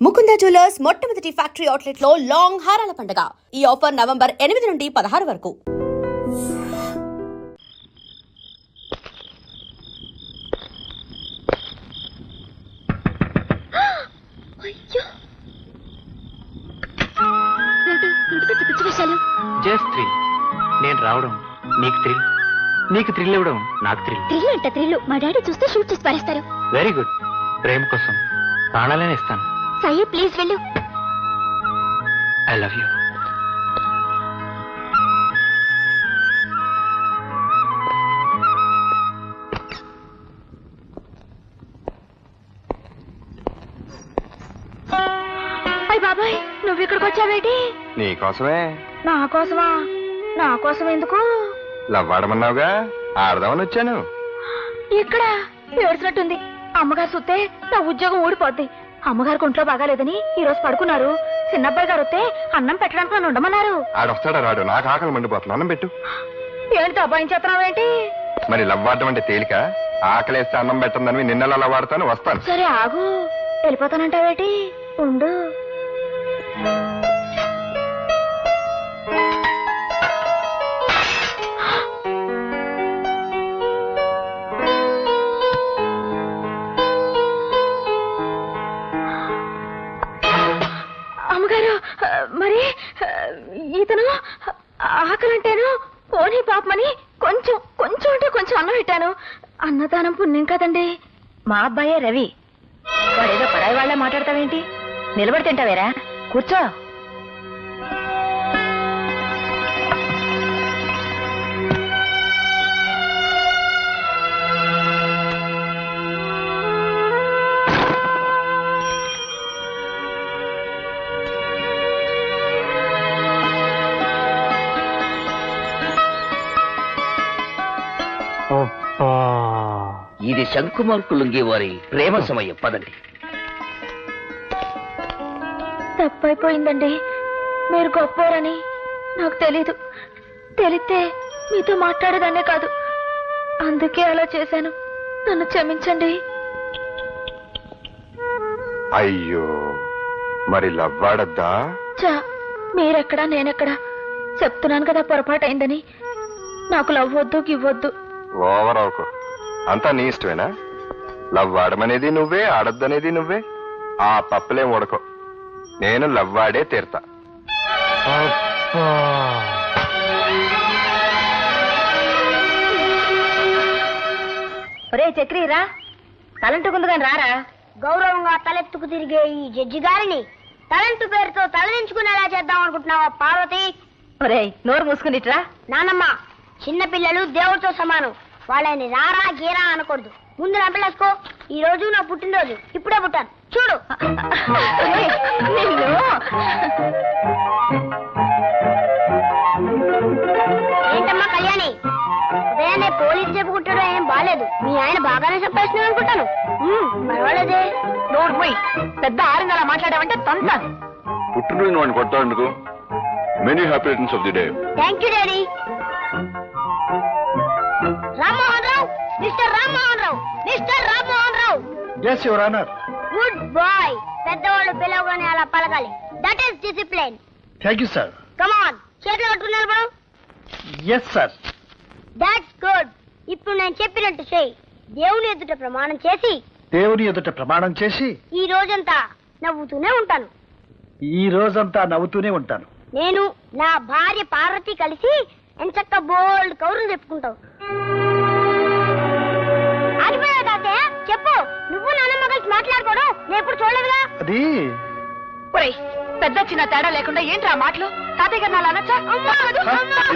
Mukunda jewellers మొట్టమొదటి factory outlet లో long హారాల పండుగ. ఈ ఆఫర్ నవంబర్ 8 నుండి 16 వరకు. Just thrill. నేను రావడం నీకు థ్రిల్, నీకు థ్రిల్ ఇవ్వడం నాకు థ్రిల్. థ్రిల్ అంట థ్రిల్. మా డాడీ చూస్తే షూట్ చేసి పారేస్తారు. Very good. ప్రేమ కోసం ప్రాణాలనే ఇస్తాను. సయ్య ప్లీజ్ వెళ్ళు. I love you. అయ్ బాబాయ్, నువ్వు ఇక్కడికి వచ్చావేటి? నీకోసమే. నా కోసమా? నా కోసం ఎందుకు? లవ్వాడమన్నావుగా, ఆడదామని వచ్చాను. ఇక్కడ ఏడ్చినట్టుంది. అమ్మగారు చూస్తే నా ఉద్యోగం ఊడిపోద్ది. అమ్మగారికి ఒంట్లో బాగాలేదని ఈ రోజు పడుకున్నారు. చిన్నబ్బాయి గారు వస్తే అన్నం పెట్టడానికి నన్ను ఉండమన్నారు. ఆడొస్తాడా రాడు, నాకు ఆకలి మండిపోతుంది, అన్నం పెట్టు. ఏంటి అబ్బాయించేస్తున్నావేంటి? మరి లవ్వాడడం అంటే తేలిక? ఆకలేస్తే అన్నం పెట్టందని నిన్నలా లవ్వాడతాను, వస్తాను. సరే ఆగు. వెళ్ళిపోతానంటావేటి? ఉండు. అమ్మగారు, మరి ఇతను ఆకలంటేను పోనీ పాపమని కొంచెం కొంచెం అంటే కొంచెం అన్నం పెట్టాను. అన్నదానం పుణ్యం కదండి. మా అబ్బాయే రవి. వాడేదో పరాయి వాళ్ళ మాట్లాడతావేంటి? నిలబడి తింటావేరా? కూర్చో. ఇది శంకుమార్కులుంగే వారి ప్రేమ సమయం. పదండి. తప్పైపోయిందండి. మీరు గొప్పోరని నాకు తెలీదు. తెలిస్తే మీతో మాట్లాడేదాన్నే కాదు. అందుకే అలా చేశాను. నన్ను క్షమించండి. అయ్యో, మరి లవ్వాడద్దా? చా, మీరెక్కడా నేనెక్కడా? చెప్తున్నాను కదా పొరపాటైందని. నాకు లవ్ వద్దు, గివ్వద్దు. ఓవర్ అవకు. అంతా నీ ఇష్టమేనా? లవ్వాడమనేది నువ్వే, ఆడద్దనేది నువ్వే. ఆ పప్పులేం ఉడకో. నేను లవ్వాడే తీరుతా. ఒరే చక్రీరా, తలంటుకుంది కానీ రారా. గౌరవంగా తలెత్తుకు తిరిగే ఈ జడ్జి గారిని తలంటు పేరుతో తలదించుకునేలా చేద్దాం అనుకుంటున్నావా పార్వతి? ఒరే నోరు మూసుకునిట్రా. నానమ్మ, చిన్నపిల్లలు దేవుడితో సమానం. వాళ్ళని రారా గీరా అనకూడదు. ముందు నా పిల్లసుకో. ఈ రోజు నా పుట్టినరోజు. ఇప్పుడే పుట్టాను చూడు. ఏంటమ్మా కళ్యాణి, ఉదయాన్నే పోలీసు చెప్పుకుంటాడు. ఏం బాలేదు. మీ ఆయన బాగానే చెప్పేస్తున్నాడు అనుకుంటాను. పర్వాలేదే. నోరు పోయి పెద్ద ఆరిందలా మాట్లాడావంటే తంతాను. పుట్టినరోజు వాడిని కొట్టాడుకు. Many happy returns of the day. Thank you daddy. Rammohan Rao, mister Rammohan Rao, mister Rammohan Rao. Yes, Your Honor. Good boy. పెద్దవాళ్ళు పిలవగానే అలా పలకాలి. That is discipline. Thank you, sir. Come on, చేతులు కట్టుకుని నిలబడు. Yes, sir. That's good. ఇప్పుడు నేను చెప్పినట్టు చెయ్యి. దేవుని ఎదుట ప్రమాణం చేసి, దేవుని ఎదుట ప్రమాణం చేసి ఈ రోజంతా నవ్వుతూనే ఉంటాను. ఈ రోజంతా నవ్వుతూనే ఉంటాను. నేను నా భార్య పార్వతి కలిసి ఎంచక్క బోల్డ్ కౌరులు చెప్పుకుంటావు. ఆగిపోయావు తాతయ్య. చెప్పు. నువ్వు నాన్నమ్మ కలిసి మాట్లాడుకోవడం నేను ఎప్పుడు చూడలేదుగా. అది పెద్ద చిన్న తేడా లేకుండా ఏంట్రా మాటలు? తాతయ్య గారు నాలా అనొచ్చా?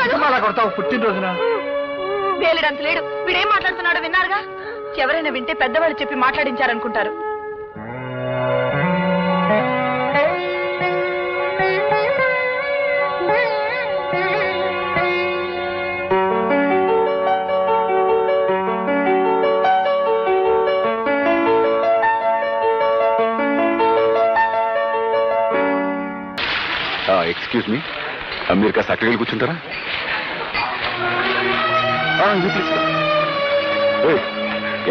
ఎందుకు అలా కొడతావు పుట్టినరోజున? వేలిడంత లేడు. వీడేం మాట్లాడుతున్నాడో విన్నారుగా. ఎవరైనా వింటే పెద్దవాళ్ళు చెప్పి మాట్లాడించారనుకుంటారు. ఎక్స్క్యూజ్ మీ, మీరు కాస్త అక్కడికి కూర్చుంటారా?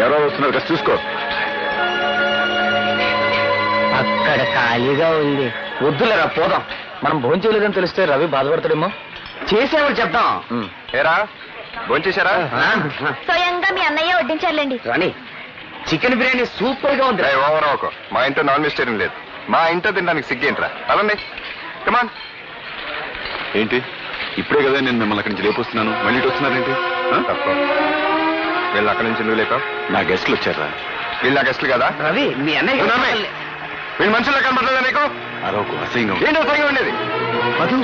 ఎవరో వస్తున్నారు, కాస్త చూసుకో. అక్క ఇక్కడ ఖాళీగా ఉంది. వద్దులేరా పోదాం. మనం భోజనం చేయలేదని తెలిస్తే రవి బాధపడతాడేమో. చేసేవాడు చెప్తాం. ఏరా భోంచేశారా? స్వయంగా మీ అన్నయ్య వడ్డించారులేండి. రాణి చికెన్ బిర్యానీ సూపర్ గా ఉంది. ఓవర్ ఒక మా ఇంట్లో నాన్ వెజిటేరియన్ లేదు. మా ఇంట్లో తినడానికి సిగ్గేంట్రా? అదండి కమాన్. ఏంటి ఇప్పుడే కదా నేను మిమ్మల్ని అక్కడి నుంచి లేపొస్తున్నాను, మళ్ళీ ఇటు వస్తున్నారేంటి? తప్ప వీళ్ళు అక్కడి నుంచి నువ్వు లేపావు. నా గెస్ట్లు వచ్చారా? వీళ్ళు నా గెస్ట్లు కదా? రవి మీ అన్నయ్య ఉన్నామే. వీళ్ళు మనుషుల్లో కనబడలేదా నీకు? అరవకు, అసహ్యంగా ఉంది. ఏంటో సరిగా ఉండేది. మధు,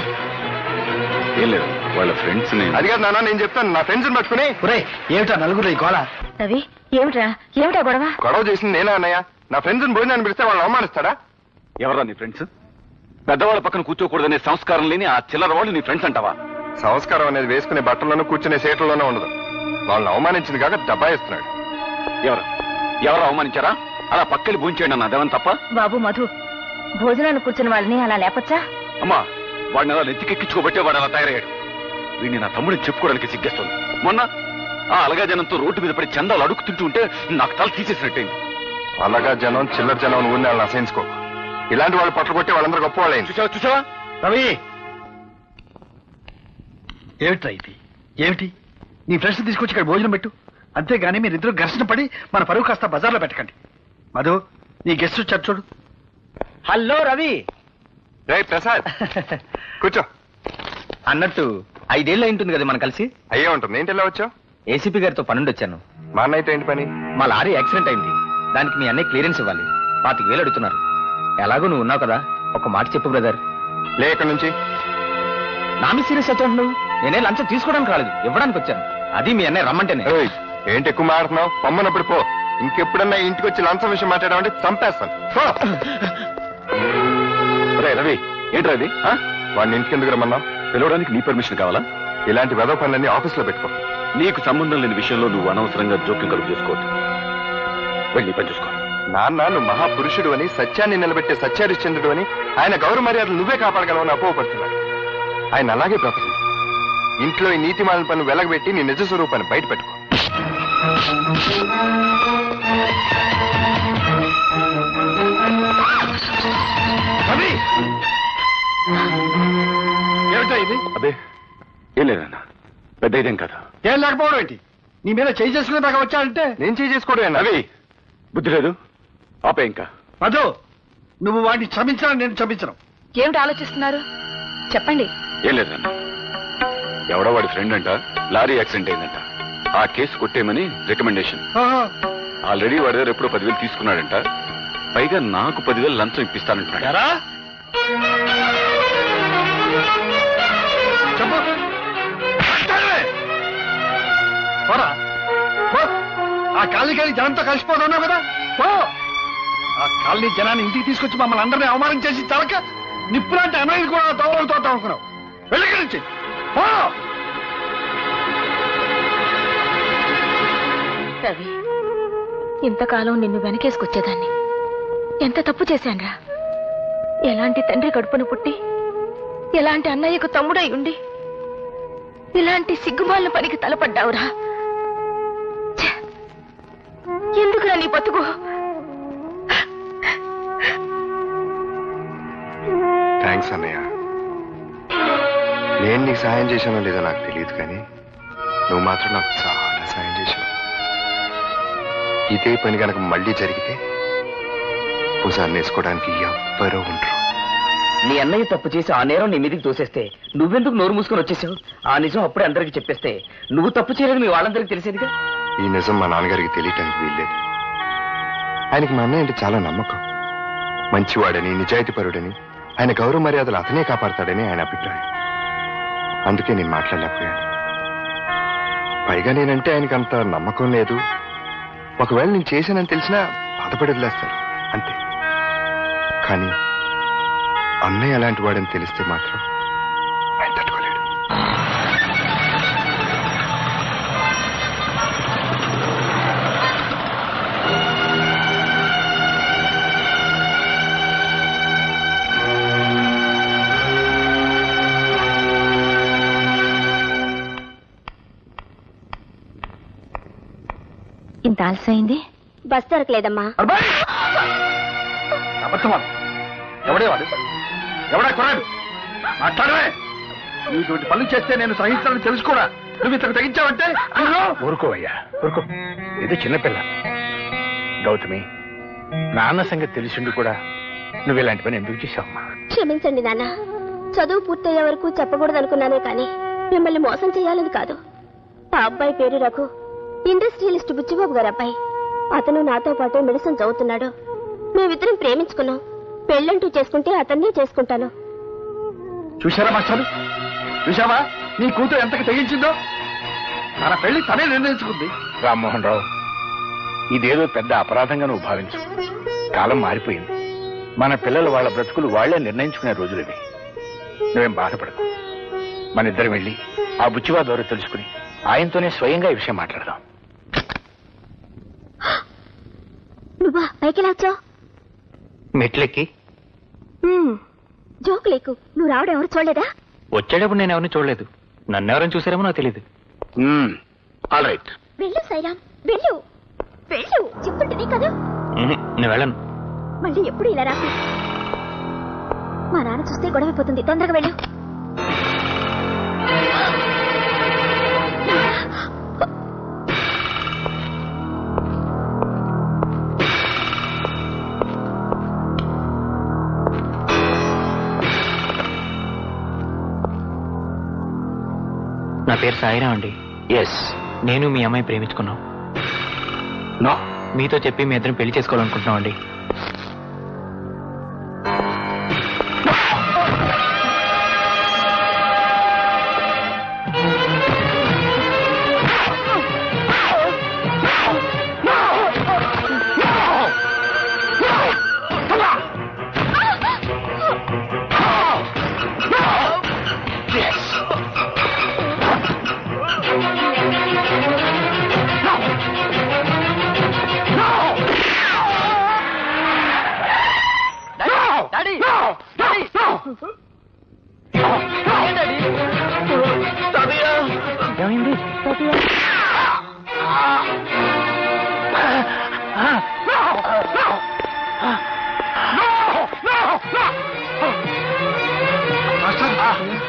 ఏం లేదు, వాళ్ళ ఫ్రెండ్స్ ని. అది కాదు నాన్న, నేను చెప్తాను. నా ఫ్రెండ్స్ పట్టుకుని ఒరేయ్ ఏమిటా నలుగురు ఈ గోళ? రవి ఏమిటా గొడవ? గొడవ చేసింది నేనా అన్నయ్య? నా ఫ్రెండ్స్ భోజనాన్ని పిలిస్తే వాళ్ళు అవమానిస్తాడా? ఎవరా నీ ఫ్రెండ్స్? పెద్దవాళ్ళ పక్కన కూర్చోకూడదనే సంస్కారం లేని ఆ చిల్లర వాళ్ళు నీ ఫ్రెండ్స్ అంటావా? సంస్కారం అనేది వేసుకునే బట్టల్లోనూ కూర్చునే సీట్లలోనూ ఉండదు. వాళ్ళని అవమానించింది కాక దబాయిస్తున్నాడు. ఎవరు అవమానించారా? అలా పక్కకి భూంచేయండి అన్న, అదేమని తప్ప? బాబు మధు, భోజనాన్ని కూర్చున్న వాళ్ళని అలా లేపచ్చా? అమ్మా, వాడిని అలా నెత్తికెక్కించుకోబట్టే వాడు అలా తయారయ్యాడు. వీడిని నా తమ్ముడిని చెప్పుకోవడానికి సిగ్గేస్తుంది. మొన్న ఆ అలగా జనంతో రోడ్డు మీద పడి చందాలు అడుగుతుంటూ ఉంటే నాకు తల తీసేసినట్టయింది. అలాగా జనం చిల్లర జనం నువ్వు వాళ్ళని అసహించుకో. ఇలాంటి వాళ్ళు పట్ల కొట్టి వాళ్ళందరూ గొప్ప వాళ్ళైంది. చూసావా? రవి ఏమిట్రా ఇది? ఏమిటి? నీ ఫ్రెండ్స్ తీసుకొచ్చి ఇక్కడ భోజనం పెట్టు, అంతేగాని మీరిద్దరు ఘర్షణ పడి మన పరువు కాస్త బజార్లో పెట్టకండి. మధు, నీ గెస్ట్ వచ్చారు చూడు. హలో రవి. రే ప్రసాద్ కూర్చో. అన్నట్టు 5 ఏళ్ళు అయింటుంది కదా మనం కలిసి. అయ్యే ఉంటుంది. ఏంటి ఎలా వచ్చావు? ఏసీపీ గారితో పనుండి వచ్చాను. మా అన్న అయితే ఏంటి పని? మా లారీ యాక్సిడెంట్ అయింది, దానికి మీ అన్నయ్య క్లియరెన్స్ ఇవ్వాలి. 25,000 అడుగుతున్నారు. ఎలాగో నువ్వు ఉన్నావు కదా, ఒక మాట చెప్పు బ్రదర్. లే ఇక్కడి నుంచి. నా మీ సీరియస్ వచ్చాడు నువ్వు. నేనే లంచం తీసుకోవడానికి రాలేదు, ఇవ్వడానికి వచ్చాను. అది మీ అన్నయ్య రమ్మంటేనే. ఏయ్, ఏంటి ఎక్కువ మాడుతున్నావు? పొమ్మనప్పుడు పో. ఇంకెప్పుడన్నా ఇంటికి వచ్చి లంచం విషయం మాట్లాడామంటే చంపేస్తాను. పో. రవి ఏంట్రా ఇది? వాడిని ఇంటికి ఎందుకు రమ్మన్నావు? పిలవడానికి నీ పర్మిషన్ కావాలా? ఇలాంటి వెధవ పనులన్నీ ఆఫీస్లో పెట్టుకో. నీకు సంబంధం లేని విషయంలో నువ్వు అనవసరంగా జోక్యం కలుగు చేసుకోవద్దు. వెళ్ళి పని చూసుకో. నాన్న, నువ్వు మహాపురుషుడు అని, సత్యాన్ని నిలబెట్టే సత్యహరిశ్చంద్రుడు అని, ఆయన గౌరవ మర్యాదలు నువ్వే కాపాడగలవని అపోహపడుతున్నాడు. ఆయన అలాగే బ్రతుకు. ఇంట్లో ఈ నీతిమాలిన పన్ను వెలగబెట్టి నీ నిజ స్వరూపాన్ని బయట పెట్టుకో. రవి, ఏమిటా ఇది? అదే ఏం లేదన్నా, పెద్ద ఇదేం కదా. ఏం లేకపోవడం ఏంటి? నీ మీద చేయి చేసుకునే దాకా వచ్చాడంటే నేను చేసుకోవడం రవి బుద్ధి లేదు, ఆపే ఇంకా. మధు, నువ్వు వాడిని క్షమించాలని నేను క్షమించను. ఏమిటి ఆలోచిస్తున్నారు? చెప్పండి. ఏం లేదన్నా, ఎవడో వాడి ఫ్రెండ్ అంట లారీ యాక్సిడెంట్ అయిందంట. ఆ కేసు కొట్టేయమని రికమెండేషన్. ఆహా. ఆల్రెడీ వాడి దగ్గర ఎప్పుడో 10,000 తీసుకున్నాడంట. పైగా నాకు 10,000 లంచం ఇప్పిస్తానంటున్నాడు. ఎరా? చెప్పు. అంటావే? పోరా. పో. ఆ కాలనీకి జనంతో కలిసిపోతున్నావు కదా, పో. ఆ కాలనీ జనాన్ని ఇంటికి తీసుకొచ్చి మమ్మల్ని అందరినీ అవమానం చేసి తలక నిప్పులాంటి అన్నయ్యని కూడా తోట అనుకున్నావు. వెళ్ళి నుంచి పో. రవి, ఇంతకాలం నిన్ను వెనకేసుకొచ్చేదాన్ని. ఎంత తప్పు చేశాన్రా. ఎలాంటి తండ్రి కడుపును పుట్టి, ఎలాంటి అన్నయ్యకు తమ్ముడై ఉండి, ఇలాంటి సిగ్గుమాలిన పనికి తలపడ్డావురా. ఛే! ఎందుకురా నీ బతుకు? థ్యాంక్స్ అన్నయ్య. నేను నీకు సాయం చేశానో లేదో నాకు తెలియదు, కానీ నువ్వు మాత్రం నాకు చాలా సాయం చేశావు. ఇదే పని కనుక మళ్ళీ జరిగితే భుజాన్ని వేసుకోవడానికి ఎవ్వరూ ఉండరు. నీ అన్నయ్య తప్పు చేసి ఆ నేరం నీ మీదకి తోసేస్తే నువ్వెందుకు నోరు మూసుకొని వచ్చేసావు? ఆ నిజం అప్పుడే అందరికి చెప్పేస్తే నువ్వు తప్పు చేయలేదు మీ వాళ్ళందరికీ తెలిసేదిగా. ఈ నిజం మా నాన్నగారికి తెలియటానికి వీల్లేదు. ఆయనకి మా అన్నయ్య అంటే చాలా నమ్మకం. మంచివాడని, నిజాయితీపరుడని, ఆయన గౌరవ మర్యాదలు అతనే కాపాడతాడని ఆయన అభిప్రాయం. అందుకే నేను మాట్లాడలేకపోయాను. పైగా నేనంటే ఆయనకి అంత నమ్మకం లేదు. ఒకవేళ నేను చేశానని తెలిసినా బాధపడి వదిలేస్తారు అంతే. కానీ అన్నయ్య అలాంటి వాడని తెలిస్తే మాత్రం ఆయన తట్టుకోలేడు. ఇంత ఆలస్యమైంది. బస్ దొరకలేదమ్మా. అబ్బాయి! అబద్ధమా? ఎవడే వాడు? ఎవడా కొరాడు? మాట్లాడవే. ఇటువంటి పనులు చేస్తే నేను సహించాలని తెలుసుకోరా. నువ్వు ఇంతకు తెగించావంటే ఊరుకోవయ్యా, ఊరుకో. ఇది చిన్నపిల్ల. గౌతమి, నాన్న సంగతి తెలిసిండు కూడా నువ్వు ఇలాంటి పని ఎందుకు చేశావమ్మా? క్షమించండి నాన్న. చదువు పూర్తయ్యే వరకు చెప్పకూడదనుకున్నానే కానీ మిమ్మల్ని మోసం చేయాలని కాదు. ఆ అబ్బాయి పేరు రఘు, ఇండస్ట్రియలిస్ట్ బుచ్చిబాబు గారు అబ్బాయి. అతను నాతో పాటు మెడిసిన్ చదువుతున్నాడు. మేమిద్దరం ప్రేమించుకున్నాం. పెళ్ళంటూ చేసుకుంటే అతన్నే చేసుకుంటాను. చూశారా మాస్టారు? చూశావా నీ కూతురు ఎంతకు తెగించిందో? తన పెళ్లి తనే నిర్ణయించుకుంది. రామ్మోహన్ రావు, ఇదేదో పెద్ద అపరాధంగా నువ్వు భావించు. కాలం మారిపోయింది. మన పిల్లలు వాళ్ళ బ్రతుకులు వాళ్లే నిర్ణయించుకునే రోజులివి. నువ్వేం బాధపడకు. మన ఇద్దరం వెళ్ళి ఆ బుచ్చివా ద్వారా తెలుసుకుని ఆయనతోనే స్వయంగా ఈ విషయం మాట్లాడదాం. నువ్వా పైకి వచ్చావు? మెట్లెక్కి జోకు లేకు. నువ్వు రావడం ఎవరు చూడలేదా? వచ్చేటప్పుడు నేను ఎవరిని చూడలేదు. నన్నెవరైనా చూసారేమో నాకు తెలియదు. All right. వెళ్ళు సైరామ్, వెళ్ళు వెళ్ళు. చెప్పుంటుంది కదా. నేను వెళ్ళను. మళ్ళీ ఎప్పుడు ఇలా రాకు. మా నాన్న చూస్తే గొడవైపోతుంది. తొందరగా వెళ్ళు. నా పేరు సాయిరాం అండి. ఎస్. నేను మీ అమ్మాయి ప్రేమించుకున్నాం. నో. మీతో చెప్పి మీ ఇద్దరం పెళ్లి చేసుకోవాలనుకుంటున్నాం అండి. ఏమైంది?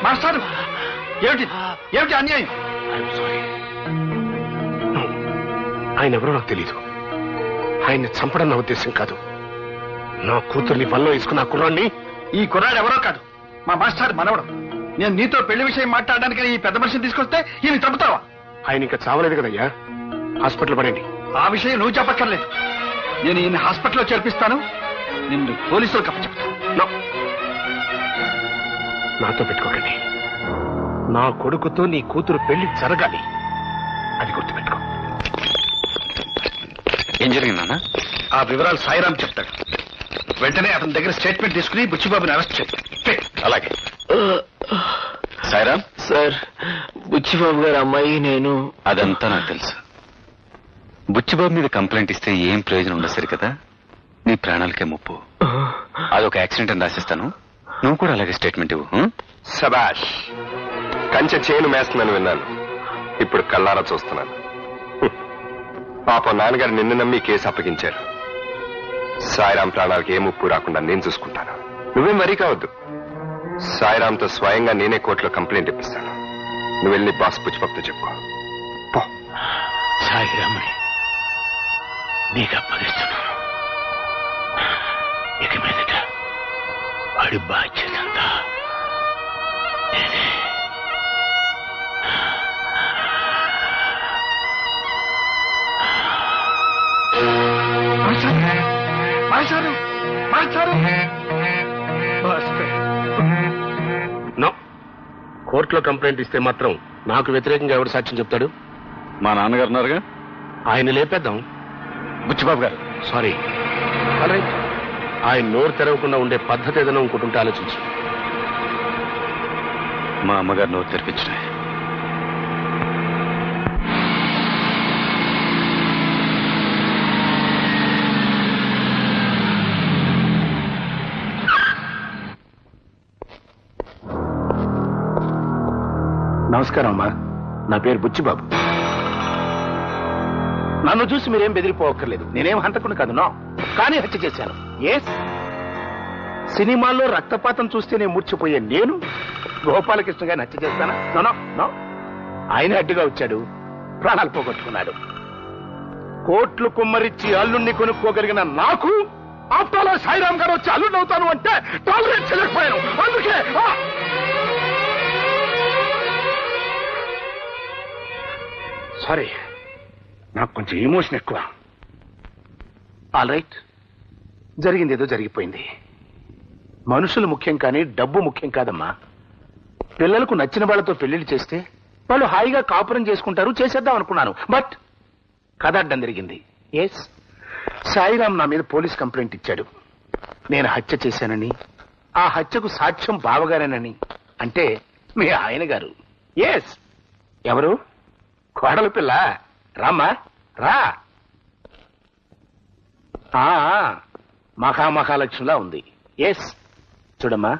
మాస్టారు, ఏమిటి ఏమిటి అన్యాయం? ఆయన ఎవరో నాకు తెలీదు. ఆయన్ని చంపడం నా ఉద్దేశం కాదు. నా కూతుర్ని పనిలో వేసుకున్న కుర్రాన్ని. ఈ కుర్రాడు ఎవరో కాదు, మా మాస్టర్ మనవడం. నేను నీతో పెళ్లి విషయం మాట్లాడడానికి ఈ పెద్ద మనిషిని తీసుకొస్తే ఈయన చంపుతావా? ఆయన ఇంకా చావలేదు కదయ్యా. హాస్పిటల్ పడండి. ఆ విషయం నువ్వు చెప్పక్కర్లేదు. నేను ఈయన హాస్పిటల్లో చేర్పిస్తాను. నిన్ను పోలీసులకు అప్పచెప్తాను. నాతో పెట్టుకోకండి. నా కొడుకుతో నీ కూతురు పెళ్లి జరగాలి. అది గుర్తుపెట్టుకో. ఏం జరిగిందన్నా? ఆ వివరాలు సాయిరాం చెప్తాడు. వెంటనే అతని దగ్గర స్టేట్మెంట్ తీసుకుని బుచ్చిబాబుని అరెస్ట్ చేయి. అలాగే. సాయిరాం సార్, బుచ్చిబాబు గారు అమ్మాయి నేను. అదంతా నాకు తెలుసు. బుచ్చిబాబు మీద కంప్లైంట్ ఇస్తే ఏం ప్రయోజనం ఉండదు సరి కదా. నీ ప్రాణాలకే ముప్పు. అదొక యాక్సిడెంట్ అని రాసిస్తాను. నువ్వు కూడా అలాగే స్టేట్మెంట్ ఇవ్వు. సబాష్. కంచె చేను మేస్తున్నాను విన్నాను. ఇప్పుడు కళ్ళారా చూస్తున్నాను. పాపం నాన్నగారు నిన్ను నమ్మి కేసు అప్పగించారు. సాయిరాం ప్రాణాలకు ఏ ముప్పు రాకుండా నేను చూసుకుంటాను. నువ్వేం వరీ కావద్దు. సాయిరాంతో స్వయంగా నేనే కోర్టులో కంప్లైంట్ ఇప్పిస్తాను. నువ్వు వెళ్ళి బాస్ పుచ్చిబాబుతో చెప్పుకో. పో. సాయిరామని నీకు అప్పగిస్తున్నాను. ఇక మీదట వాడి బాధ్యత అంతా నేనే. మాస్టారు, మాస్టారు, మాస్టారు. నో. కోర్టులో కంప్లైంట్ ఇస్తే మాత్రం నాకు వ్యతిరేకంగా ఎవరు సాక్ష్యం చెప్తాడు? మా నాన్నగారు ఉన్నారుగా. ఆయన లేపేద్దాం. బుచ్చిబాబు గారు. సారీ. ఆయన నోరు తెరవకుండా ఉండే పద్ధతి ఏదైనా ఇంకోటి ఉంటే ఆలోచించు. మా అమ్మగారు నోరు తెరిపించిన. నమస్కారం అమ్మా. నా పేరు బుచ్చిబాబు. నన్ను చూసి మీరేం బెదిరిపోవక్కర్లేదు. నేనేం హంతకుని కాదు. నో. కానీ హత్య చేశాను. ఎస్. సినిమాల్లో రక్తపాతం చూస్తేనే మూర్చిపోయే నేను గోపాలకృష్ణ గారిని హత్య చేస్తానా? No no. ఆయన అడ్డుగా వచ్చాడు, ప్రాణాలు పోగొట్టుకున్నాడు. కోట్లు కుమ్మరిచ్చి అల్లుణ్ణి కొనుక్కోగలిగిన నాకు ఆప్తాలో సాయిరామ్ గారు వచ్చి అల్లుడు అవుతాను అంటే టాలరేట్ చేయలేకపోయాను. అందుకే సారీ, నాకు కొంచెం ఎమోషన్ ఎక్కువ. ఆల్ రైట్, జరిగింది ఏదో జరిగిపోయింది. మనుషులు ముఖ్యం కానీ డబ్బు ముఖ్యం కాదమ్మా. పిల్లలకు నచ్చిన వాళ్ళతో పెళ్లిళ్ళు చేస్తే వాళ్ళు హాయిగా కాపురం చేసుకుంటారు, చేసేద్దాం అనుకున్నాను. బట్ కథ అడ్డం జరిగింది. ఎస్, సాయిరామ్ నా మీద పోలీస్ కంప్లైంట్ ఇచ్చాడు. నేను హత్య చేశానని, ఆ హత్యకు సాక్ష్యం బావగారేనని. అంటే మీ ఆయన గారు. ఎస్, ఎవరు? కోడలు పిల్ల. రామ్మా రా. మహామహాలక్ష్మిలా ఉంది. ఎస్, చూడమ్మా,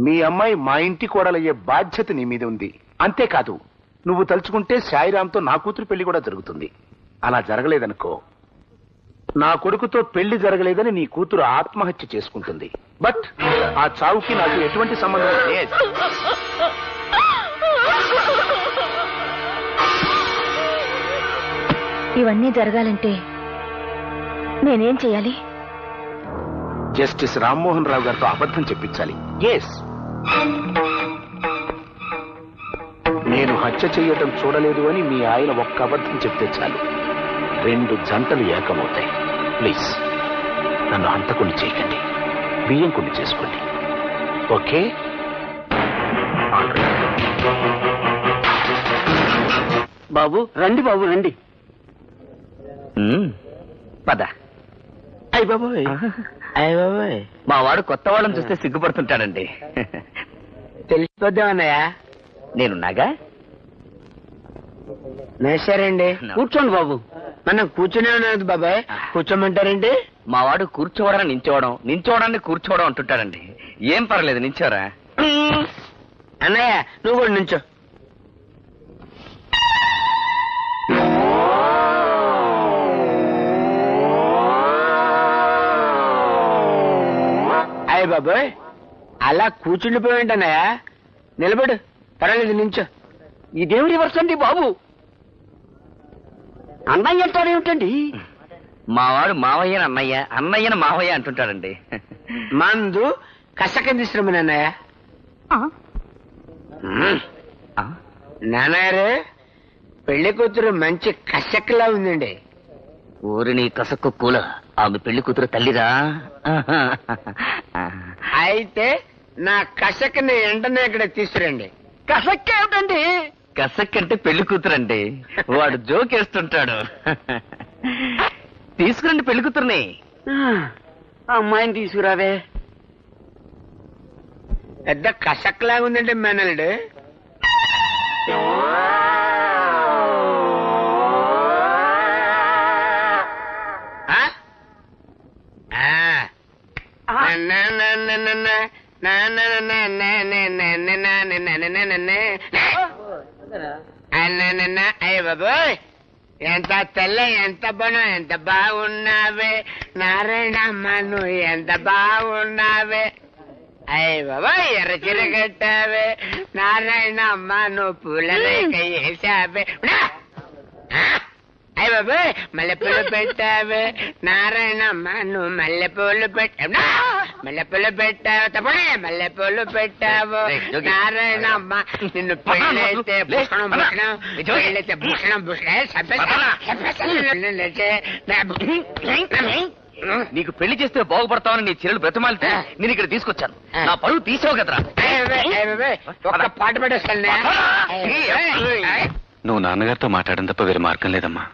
మీ అమ్మాయి మా ఇంటి కోడలయ్యే బాధ్యత నీ మీద ఉంది. అంతేకాదు, నువ్వు తలుచుకుంటే సాయిరామ్తో నా కూతురు పెళ్లి కూడా జరుగుతుంది. అలా జరగలేదనుకో, నా కొడుకుతో పెళ్లి జరగలేదని నీ కూతురు ఆత్మహత్య చేసుకుంటుంది. బట్ ఆ చావుకి నాకు ఎటువంటి సంబంధం లేదు. ఇవన్నీ జరగాలంటే నేనేం చేయాలి? జస్టిస్ రామ్మోహన్ రావు గారితో అబద్ధం చెప్పించాలి. ఎస్, నేను హత్య చేయటం చూడలేదు అని మీ ఆయన ఒక్క అబద్ధం చెప్తే చాలు, 2 జంటలు ఏకమవుతాయి. ప్లీజ్ నన్ను హంతకుని చేయకండి, బియ్యం కుండి చేసుకోండి. ఓకే? బాబు రండి, బాబు రండి. పద. అయ్య బాబోయ్, అయ్య బాబోయ్, మా వాడు కొత్త వాళ్ళని చూస్తే సిగ్గుపడుతుంటాడండి. తెలిసిపోద్దామన్నయ్య, నేనున్నాగా. నేసారండి, కూర్చోండి బాబు. మనం కూర్చునే ఉన్నది బాబాయ్, కూర్చోమంటారండి? మా వాడు కూర్చోవడం నించోవడం, నించోవడాన్ని కూర్చోవడం అంటుంటాడండి. ఏం పర్లేదు, నించోరా. అన్నయ్య నువ్వు కూడా నించో. అయ్య బాబాయ్, అలా కూర్చుండిపోయింటన్నయ్య, నిలబడు, పర్వాలేదు, నించో. ఇదేం రివర్స్ అండి బాబు? అన్నయ్య అంటాడేమిటండి? మావాడు మావయ్యని అన్నయ్య, అన్నయ్యని మావయ్య అంటుంటాడండి. మందు కసకం తీసుకురమ్మని అన్నయ్య. నాన్నగారు, పెళ్లి కూతురు మంచి కసక్లా ఉందండి. ఊరిని కసక్కుల, ఆమె పెళ్లి కూతురు తల్లిరా. అయితే నా కసక్ని వెంటనే ఇక్కడ తీసుకురండి. కసక్ ఏమిటండి? కసక్ అంటే పెళ్లి కూతురండి. వాడు జోకేస్తుంటాడు. తీసుకురండి పెళ్లి కూతుర్ని. అమ్మాయిని తీసుకురావే. పెద్ద కసక్ లాగా ఉందండి మేనల్డు. అయ్య బాబోయ్, ఎంత తెల్ల, ఎంత బనం, ఎంత బాగున్నావే నారాయణమ్మ, నువ్వు ఎంత బాగున్నావే. అయ్య బాబోయ్, ఎర్ర చీర కట్టావే నారాయణమ్మ, నువ్వు పూల రేఖ వేసావే. అయ్య బాబోయ్, మల్లెపూలు పెట్టావే నారాయణమ్మ, నువ్వు మల్లెపూలు పెట్టావు. మల్లెపూలు పెట్టావు, తప్పనే మల్లెపూలు పెట్టావు నారాయణమ్మ. నిన్ను పెళ్ళైతే భూషణం భూషణం, పెళ్ళైతే భూషణం నీకు పెళ్లి చేస్తే బాగుపడతావని నీ చెల్లెలు బ్రతమాలితే నేను ఇక్కడ తీసుకొచ్చాను. నా పరువు తీసావు కదరా. ఒక పాట పెట్టేస్తాను. నువ్వు నాన్నగారితో మాట్లాడడం తప్ప వేరే మార్గం లేదమ్మా.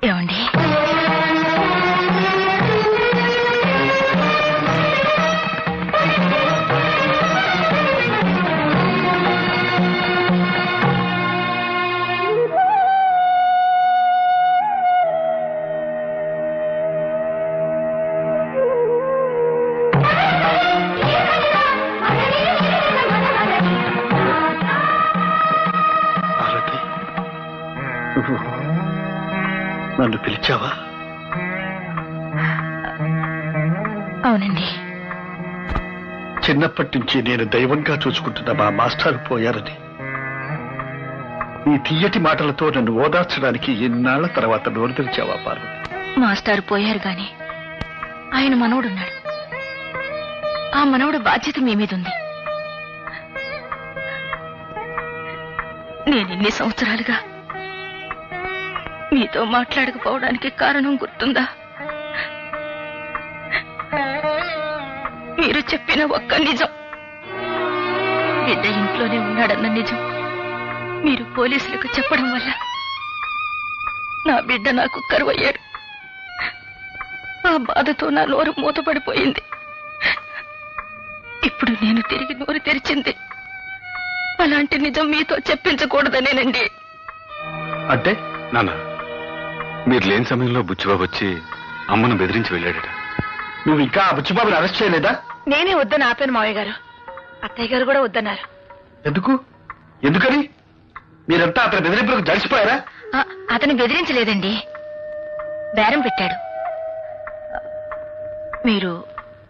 ఏమండి, నన్ను పిలిచావా? అవునండి. చిన్నప్పటి నుంచి నేను దైవంగా చూసుకుంటున్న మా మాస్టర్ పోయారని నీ తీయటి మాటలతో నన్ను ఓదార్చడానికి ఎన్నాళ్ల తర్వాత నోరు తెరిచావా పార్వతి? మాస్టారు పోయారు గాని ఆయన మనవడున్నాడు. ఆ మనవడు బాధ్యత మీ మీద ఉంది. నేనిన్ని సంవత్సరాలుగా మీతో మాట్లాడకపోవడానికి కారణం గుర్తుందా? మీరు చెప్పిన ఒక్క నిజం, బిడ్డ ఇంట్లోనే ఉన్నాడన్న నిజం మీరు పోలీసులకు చెప్పడం వల్ల నా బిడ్డ నాకు కరువయ్యాడు. ఆ బాధతో నా నోరు మూతపడిపోయింది. ఇప్పుడు నేను తిరిగి నోరు తెరిచింది అలాంటి నిజం మీతో చెప్పించకూడదనేనండి. అంటే నాన్న, మీరు లేని సమయంలో బుచ్చిబాబు వచ్చి అమ్మను బెదిరించి వెళ్ళాడట. నువ్వు ఇంకా ఆ బుచ్చిబాబుని అరెస్ట్ చేయలేదా? నేనే వద్దని ఆపాను మావయ్య గారు. అత్తయ్య గారు కూడా వద్దన్నారు. ఎందుకని? మీరంతా అతని బెదిరింపులకు జడిసిపోయారా? అతను బెదిరించలేదండి, బేరం పెట్టాడు. మీరు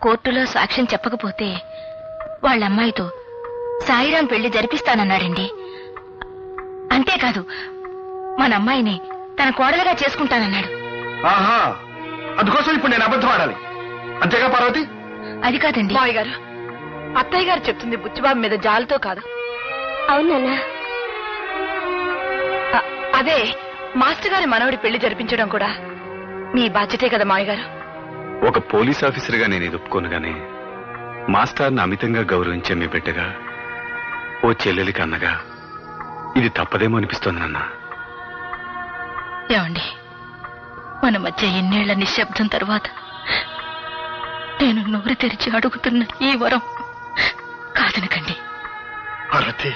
కోర్టులో సాక్ష్యం చెప్పకపోతే వాళ్ళ అమ్మాయితో సాయిరాం పెళ్లి జరిపిస్తానన్నాడండి. అంతేకాదు, మన అమ్మాయిని తన కోడలుగా చేసుకుంటానన్నాడు. ఆహా, అందుకోసం ఇప్పుడు నేను అబద్ధం ఆడాలి అంతేగా పార్వతి? అది కాదండి మావయ్య గారు, అత్తయ్య గారు చెప్తుంది బుచ్చిబాబు మీద జాలితో కాదు. అవునన్నా. అదే మాస్టర్ గారి మనవడి పెళ్లి జరిపించడం కూడా మీ బాధ్యతే కదా మావయ్య గారు. ఒక పోలీస్ ఆఫీసర్గా నేను ఇది ఒప్పుకోను గానీ, మాస్టర్ని అమితంగా గౌరవించే మీ బిడ్డగా, ఓ చెల్లెలికి అన్నగా ఇది తప్పదేమో అనిపిస్తోంది నాన్న. ఏమండి, మన మధ్య ఎన్నేళ్ల నిశ్శబ్దం తర్వాత నేను నోరు తెరిచి అడుగుతున్న ఈ వరం కాదనకండి. పార్వతి,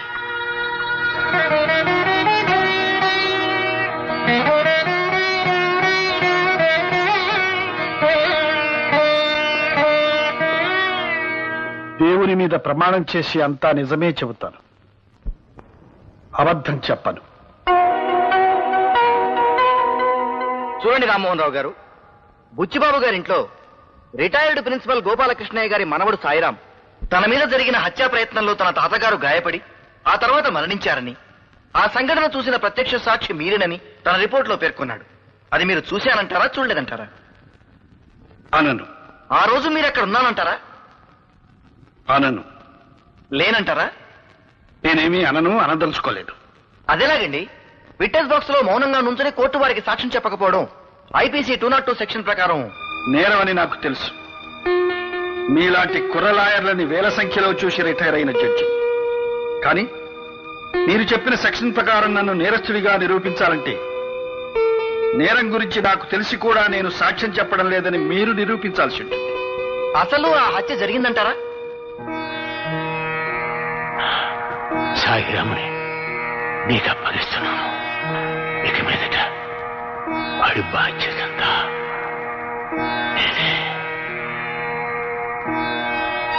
దేవుని మీద ప్రమాణం చేసి అంతా నిజమే చెబుతాను, అబద్ధం చెప్పను. చూడండి రామ్మోహన్ రావు గారు, బుచ్చిబాబు గారింట్లో రిటైర్డ్ ప్రిన్సిపల్ గోపాలకృష్ణయ్య గారి మనవడు సాయిరాం తన మీద జరిగిన హత్యా ప్రయత్నంలో తన తాతగారు గాయపడి ఆ తర్వాత మరణించారని, ఆ సంఘటన చూసిన ప్రత్యక్ష సాక్షి మీరేనని తన రిపోర్ట్లో పేర్కొన్నాడు. అది మీరు చూశానంటారా, చూడలేదంటారా? అనను. ఆ రోజు మీరు అక్కడ ఉన్నానంటారా? అనను. లేనంటారా? నేనేమీ అనదలుచుకోలేదు. అదేలాగండి, విట్నెస్ బాక్స్ లో మౌనంగా నుంచుని కోర్టు వారికి సాక్ష్యం చెప్పకపోవడం ఐపీసీ 202 సెక్షన్ ప్రకారం నేరమని నాకు తెలుసు. మీలాంటి కుర్రలాయర్లని వేల సంఖ్యలో చూసి రిటైర్ అయిన జడ్జి. కానీ మీరు చెప్పిన సెక్షన్ ప్రకారం నన్ను నేరస్తుడిగా నిరూపించాలంటే నేరం గురించి నాకు తెలిసి కూడా నేను సాక్ష్యం చెప్పడం లేదని మీరు నిరూపించాల్సి ఉంటుంది. అసలు ఆ హత్య జరిగిందంటారా? సాయిరాముని నీకు అప్పగిస్తున్నాను. ఇక మీదట వాడి బాధ్యత అంతా నేనే.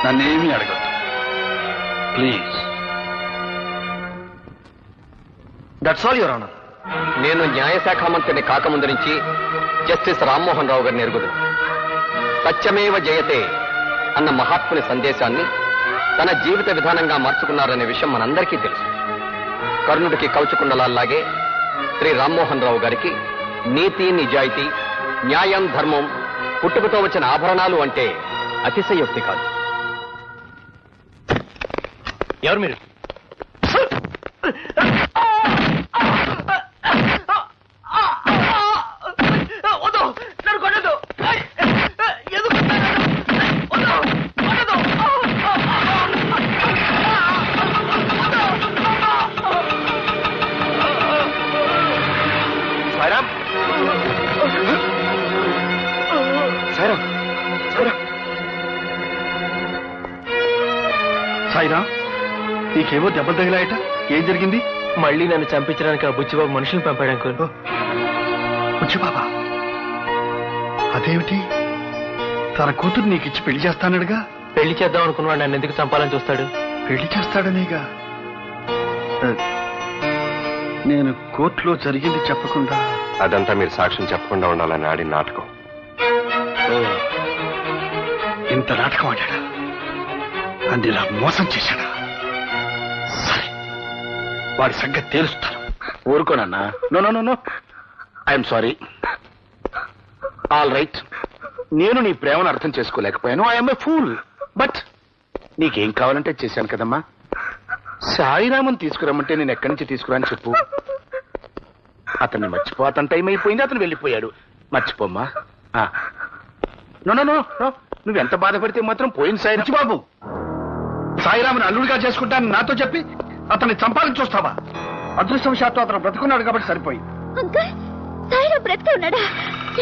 నన్నేమీ అడగద్దు please. That's all your honour. నేను న్యాయశాఖ మంత్రిని కాకముందు నుంచి జస్టిస్ రామ్మోహన్ రావు గారిని ఎరుగుదు. సత్యమేవ జయతే అన్న మహాత్ముని సందేశాన్ని తన జీవిత విధానంగా మార్చుకున్నారనే విషయం మనందరికీ తెలుసు. కర్ణుడికి కవచకుండలాగే శ్రీ రామ్మోహన్ రావు గారికి నీతి, నిజాయితీ, న్యాయం, ధర్మం పుట్టుకతో వచ్చిన ఆభరణాలు అంటే అతిశయోక్తి కాదు. ఎవరు మీరు? సాయిరాం, నీకేమో దెబ్బలు తగిలాయట, ఏం జరిగింది? మళ్ళీ నన్ను చంపించడానికి ఆ బుచ్చిబాబు మనుషులను పంపాడు అంకుల్. బుచ్చిబాబా? అదేమిటి, తన కూతురు నీకిచ్చి పెళ్లి చేస్తానడుగా? పెళ్లి చేద్దాం అనుకున్నాడు, నన్ను ఎందుకు చంపాలని చూస్తాడు? పెళ్లి చేస్తాడనేగా. నేను కోర్టులో జరిగింది చెప్పకుండా అదంతా మీరు సాక్ష్యం చెప్పకుండా ఉండాలని ఆడిన నాటకం. ఇంత నాటకం ఆడాడా? అందులా మోసం చేశాడా? సరే, వాడి సంగతి తేలుస్తాను. ఊరుకోనన్నా. No no no no, I'm sorry. All right, నేను నీ ప్రేమను అర్థం చేసుకోలేకపోయాను. I'm a fool. బట్ నీకేం కావాలంటే చేశాను కదమ్మా. సాయిరామన్ తీసుకురమ్మంటే నేను ఎక్కడి నుంచి తీసుకురాని చెప్పు. అతన్ని మర్చిపో. అతని టైం అయిపోయింది, అతను వెళ్ళిపోయాడు. మర్చిపోమ్మా. నో నో నో నో, నువ్వెంత బాధపడితే మాత్రం పోయింది సాయి బాబు. సాయిరాముని అల్లుడిగా చేసుకుంటానని నాతో చెప్పి అతన్ని చంపాలని చూస్తావా? అదృష్టవశాత్తు అతను బ్రతుకున్నాడు కాబట్టి సరిపోయింది. అంకుల్, సాయిరాం బ్రతికే ఉన్నాడా?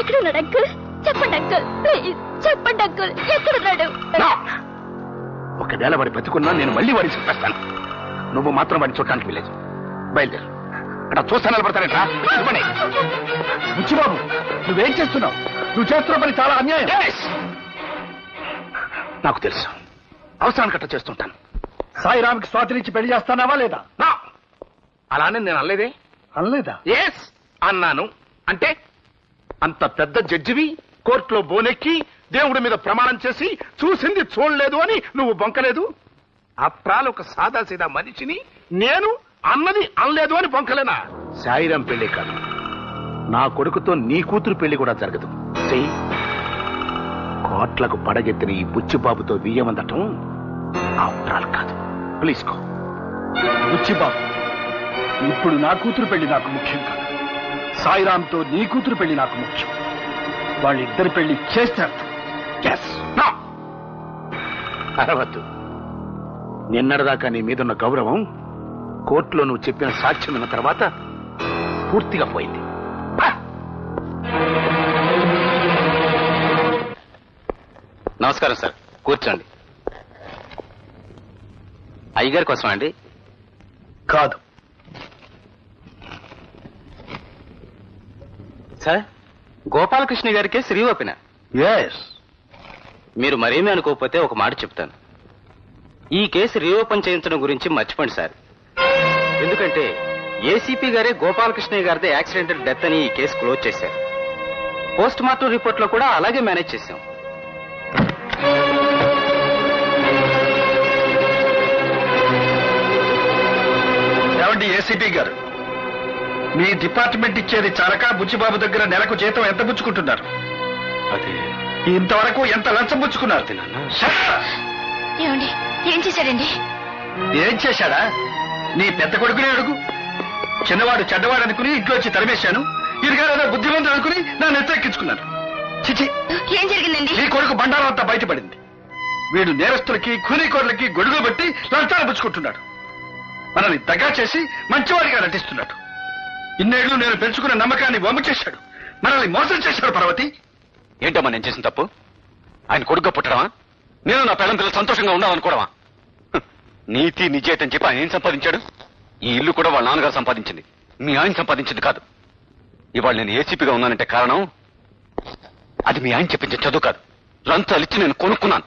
ఎక్కడున్నాడు అంకుల్? చెప్పండి అంకుల్, ప్లీజ్ చెప్పండి అంకుల్, ఎక్కడున్నాడు? ఒకవేళ వాడి బతుకున్నా నేను మళ్ళీ వాడిని చెప్పేస్తాను. నువ్వు మాత్రం వాడిని చూడటానికి వెళ్ళేది. బయలుదేరు. అక్కడ చూస్తా నిలబడతానట్రా. బుచ్చిబాబు, నువ్వేం చేస్తున్నావు? నువ్వు చేస్తున్న పని చాలా అన్యాయం. నాకు తెలుసు, అవసరానికి అట్లా చేస్తుంటాను. సాయిరామ్కి స్వాతినిచ్చి పెళ్లి చేస్తానావా లేదా? అలానే నేను అనలేదే. అనలేదా? ఎస్ అన్నాను. అంటే అంత పెద్ద జడ్జివి కోర్టులో బోనెక్కి దేవుడి మీద ప్రమాణం చేసి చూసింది చూడలేదు అని నువ్వు బొంకలేదు. అప్రాలు ఒక సాదా సీదా మనిషిని నేను అన్నది అనలేదు అని బొంకలేనా? సాయిరాం పెళ్లి కాదు, నా కొడుకుతో నీ కూతురు పెళ్లి కూడా జరగదు. కోట్లకు పడగెత్తిన ఈ బుచ్చిబాబుతో బియ్యమందటం అప్రాలు కాదు. Please go. బుచ్చిబాబు, ఇప్పుడు నా కూతురు పెళ్లి నాకు ముఖ్యం కాదు. సాయిరాంతో నీ కూతురు పెళ్లి నాకు ముఖ్యం. వాళ్ళిద్దరి పెళ్లి చేస్తారు. అరవద్దు. నిన్నటిదాకా నీ మీదున్న గౌరవం కోర్టులో నువ్వు చెప్పిన సాక్ష్యం విన్న తర్వాత పూర్తిగా పోయింది. నమస్కారం సార్, కూర్చోండి. అయ్యగారి కోసం అండి? కాదు సార్, గోపాలకృష్ణ గారికే శ్రీ ఓపెన. ఎస్. మీరు మరేమీ అనుకోకపోతే ఒక మాట చెప్తాను. ఈ కేసు రీఓపెన్ చేయించడం గురించి మర్చిపోండి సార్. ఎందుకంటే ఏసీపీ గారే గోపాలకృష్ణ గారిదే యాక్సిడెంటల్ డెత్ అని ఈ కేసు క్లోజ్ చేశారు. పోస్ట్ మార్టం రిపోర్ట్ లో కూడా అలాగే మేనేజ్ చేశాం. ఏమండి ఏసీపీ గారు, మీ డిపార్ట్మెంట్ ఇచ్చేది చాలక బుచ్చిబాబు దగ్గర నెలకు జీతం ఎంత పుచ్చుకుంటున్నారు? అదే ఇంతవరకు ఎంత లంచం పుచ్చుకున్నారు? ఏమండి, ఏం చేశాడండి? ఏం చేశాడా? నీ పెద్ద కొడుకునే అడుగు. చిన్నవాడు చెడ్డవాడు అనుకుని ఇంట్లోంచి తరిమేశాను. ఇదిగానే బుద్ధిమంతుడు అనుకుని నా నెత్తెక్కించుకున్నాను. చిచి, ఏం జరిగిందండి? నీ కొడుకు బండారం అంతా బయటపడింది. వీడు నేరస్తులకి కూలీకోర్లకి గొడుగు పెట్టి లంచాలు పుచ్చుకుంటున్నాడు. మనల్ని దగ్గర చేసి మంచివాడిగా నటిస్తున్నాడు. ఇన్నేళ్లు నేను పెంచుకున్న నమ్మకాన్ని వమ్ము చేశాడు. మనల్ని మోసం చేశాడు. పార్వతి, ఏంటమ్మా నేను చేసిన తప్పు? ఆయన కొడుకుగా పుట్టడమా? నేను నా పిల్లల పిల్లలు సంతోషంగా ఉండాలనుకోవడమా? నీతి నిజాయితీ అని చెప్పి ఆయన ఏం సంపాదించాడు? ఈ ఇల్లు కూడా వాళ్ళ నాన్నగారు సంపాదించింది, మీ ఆయన సంపాదించింది కాదు. ఇవాళ నేను ఏసీపీగా ఉన్నానంటే కారణం అది మీ ఆయన చెప్పించే చదువు కాదు. లంచాలు ఇచ్చి నేను కొనుక్కున్నాను.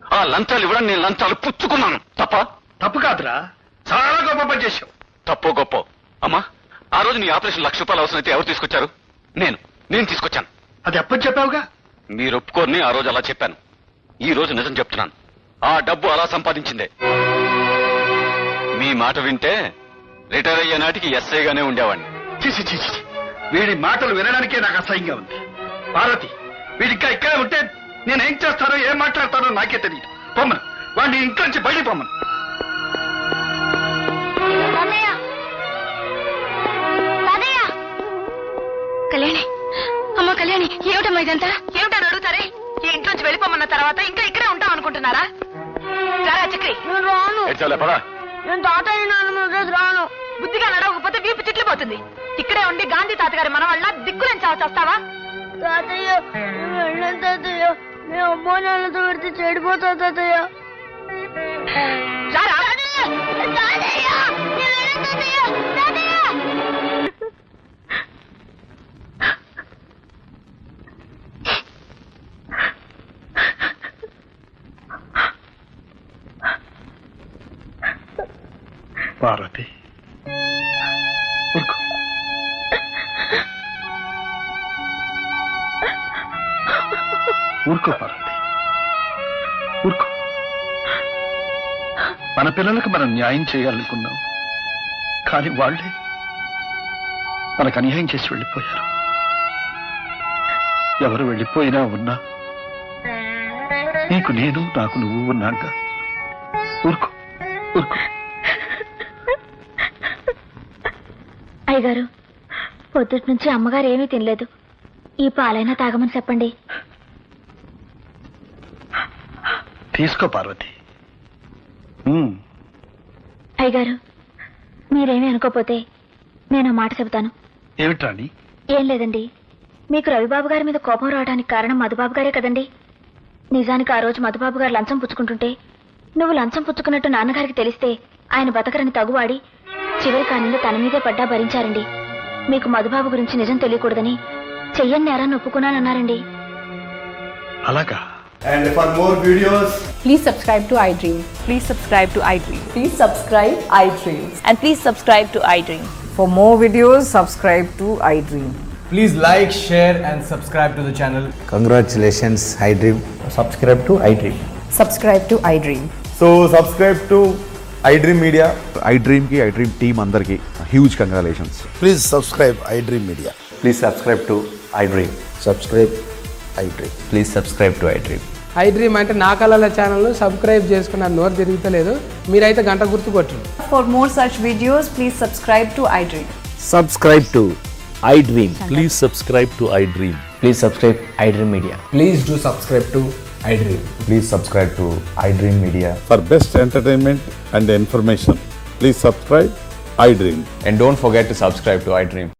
ఆ లంచాలు ఇవ్వడం నేను లంచాలు పుచ్చుకున్నాను. తప్ప? తప్పు కాదురా, చాలా గొప్ప పని చేశావు. తప్పో గొప్ప అమ్మా, ఆ రోజు నీ ఆపరేషన్ ₹1,00,000 అవసరం అయితే ఎవరు తీసుకొచ్చారు? నేను తీసుకొచ్చాను. అది ఎప్పటి చెప్పావుగా? మీరు ఒప్పుకోరని ఆ రోజు అలా చెప్పాను. ఈ రోజు నిజం చెప్తున్నాను. ఆ డబ్బు అలా సంపాదించిందే. మీ మాట వింటే రిటైర్ అయ్యే నాటికి ఎస్ఐగానే ఉండేవాడిని. చిసి చిసి, వీడి మాటలు వినడానికే నాకు అసహ్యంగా ఉంది. పార్వతి, వీడికా ఇక్కడే ఉంటే నేనేం చేస్తానో ఏం మాట్లాడతానో నాకే తెలియదు. పొమ్మను, వాడిని ఇంట్లో నుంచి బయటికి పొమ్మను. కళ్యాణి, అమ్మ కళ్యాణి, ఏమిటమ్మా ఇదంతా? ఏమిటని అడుగుతారే? ఈ ఇంట్లోంచి వెళ్ళిపోమన్న తర్వాత ఇంకా ఇక్కడే ఉంటాం అనుకుంటున్నారా? రారా చక్రి. నేను రాను. పదా. నేను తాతయ్య నాన్న రాను. బుద్ధిగా నడవకపోతే వీపు చిట్లు పోతుంది. ఇక్కడే ఉండి గాంధీ తాతగారి మనవళ్ళ దిక్కులేని చావచ్చేస్తావా? తాతయ్య, నేను వెళ్ళను తాతయ్య. నేను అమ్మో నాన్నతో పెడితే చెడిపోతా తాతయ్య. రారా. తాతయ్య, నేను వెళ్ళను తాతయ్య. తాతయ్య. పార్వతి, ఊరుకో. ఊరుకో పార్వతి, ఊరుకో. మన పిల్లలకు మనం న్యాయం చేయాలనుకున్నాం, కానీ వాళ్ళే మనకు అన్యాయం చేసి వెళ్ళిపోయారు. ఎవరు వెళ్ళిపోయినా ఉన్నా నీకు నేను, నాకు నువ్వు ఉన్నాక. ఊరుకో, ఊరుకో. అయ్యగారు, పొద్దుటి నుంచి అమ్మగారు ఏమీ తినలేదు. ఈ పాలైనా తాగమని చెప్పండి. తీసుకో పార్వతి. అయ్యగారు, మీరేమీ అనుకోపోతే నేను మాట చెబుతాను. ఏమిట్రాని? ఏం లేదండి, మీకు రవిబాబు గారి మీద కోపం రావడానికి కారణం మధుబాబు గారే కదండి. నిజానికి ఆ రోజు మధుబాబు గారు లంచం పుచ్చుకుంటుంటే నువ్వు లంచం పుచ్చుకున్నట్టు నాన్నగారికి తెలిస్తే ఆయన బతకరని తగువాడి చివరి కాలంలో తన మీదే పడ్డా భరించారండి. మీకు మధుబాబు గురించి నిజం తెలియకూడదని చెయ్యని నేరాన్ని ఒప్పుకున్నానన్నారండి. అలాగా? And for more videos, please subscribe to iDream. Please subscribe to iDream. Please subscribe iDream. And please subscribe to iDream. For more videos, subscribe to iDream. please like, share and subscribe to the channel. Congratulations, iDream. Subscribe to iDream. Subscribe to iDream. So subscribe to iDream Media. iDream ki iDream team andarki huge congratulations. Please subscribe iDream Media. Please subscribe to iDream. Subscribe iDream. Please subscribe to iDream. iDream అంటే నా కళల channel subscribe చేసుకున్న నోరు తిరుగుతలేదు. మీరైతే గంట గుర్తు కొట్టండి. For more such videos, please subscribe to iDream. Subscribe to iDream. Please subscribe to iDream. Please subscribe iDream Media. Please do subscribe to iDream. Please subscribe to iDream Media. For best entertainment and information, please subscribe iDream. And don't forget to subscribe to iDream.